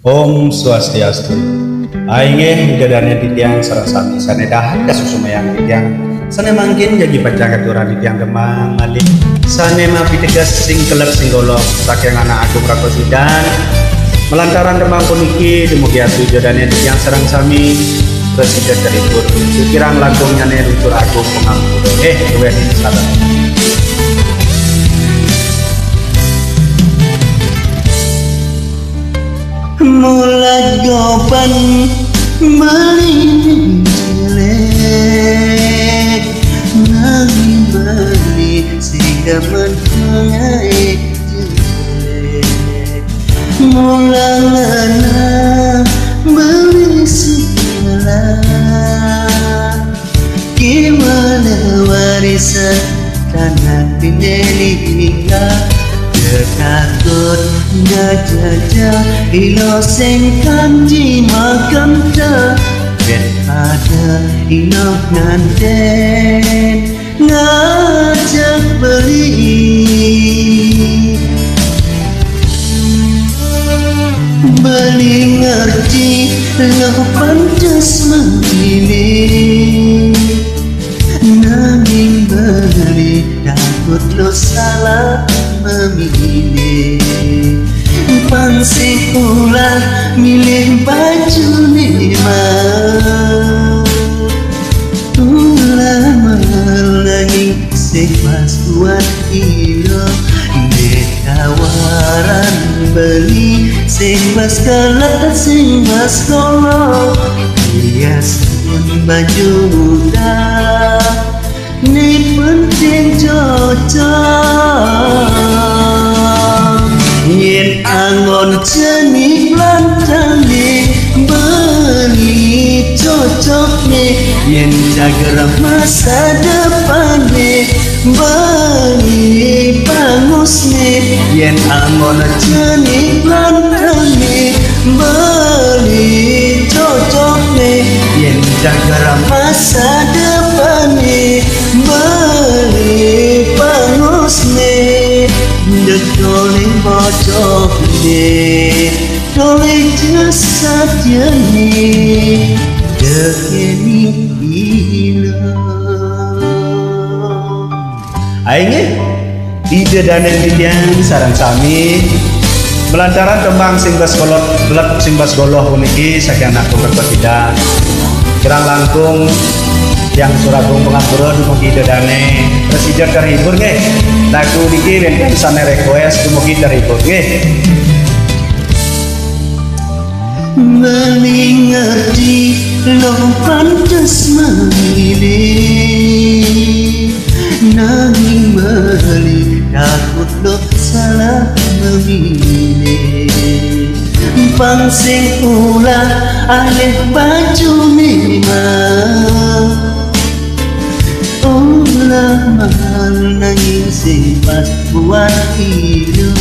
Om Swastiastu. Aingeh gadarnya titiang sareng sami sanedah kasusumayang titiang sane mangkin jadi pacaga turah titiang demang alik sane mapi tegas sing kelep sing golok saking anak agung rakosidan melantaran demang puniki dumugi atu jodannya titiang sareng sami presiden teribur kirang langkungnya ne lutur agung pengampur luwih salam. Mulai gopan beli jelek nanging beli sehingga mengenai jelek mulai lana beli segala gimana warisan tanah pindah takut nggak jajah ilo sing kanji makam ta ben ada ilo nganten ngajak beli ngerti lo pantas memilih nanging beli takut lo salah memilih pansih ulah milih baju nimah ulah melanging sepas buat ilo dekawaran beli sepas kalah sepas kolok hias pun baju muda ni penting cocok yen angon jenik lantang beli cocok nih yen jaga masa depan nih beli bangus nih yen angon jenik lantang nih beli cocok nih yen jaga masa depan nih beli bangus nih doleh bocok nih doleh jasad nih dekeni ilo aingeh ide danen titiang sareng sami melantaran tembang simbas golok gelap simbas goloh puniki saking aku berpetidan kirang langkung yang suragung pengampura dumugi dedane presiden terhibur nggih lagu niki benten sane request dumugi terhibur nggih mengerti lo pantas memilih nanging beli takut lo salah memilih pansing ulah alih baju nimah ulah mahal nanging sepas buat hidup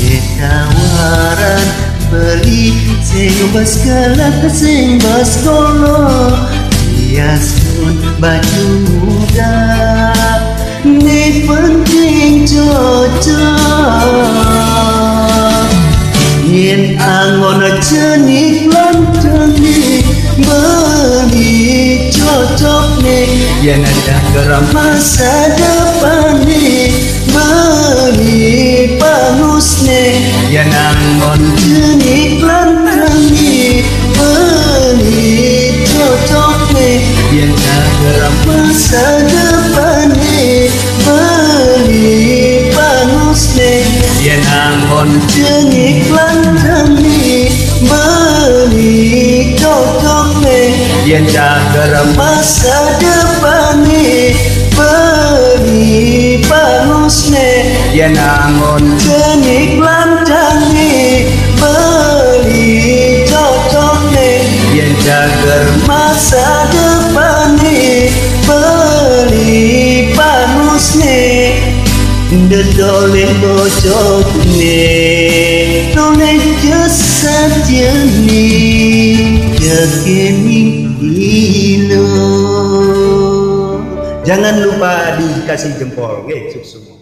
dekawaran beli sepas kelak sepas kolok hias pun baju muda ni penting cocok yen angon jenik lantang nih beli cocok nih yen ada geram masa depan nih beli bangus nih yen angon jenik lantang nih beli cocok nih yen ada geram masa depan nih beli bangus nih yen angon jenik lantang nih beli cocok nih yen jaga masa depan nih beli bangus nih yen angon jenik lantang nih beli cocok nih yen jaga masa depan nih beli bangus nih doleh bocok nih doleh jasad nih dekeni ilo jangan lupa dikasih jempol nggih sukses.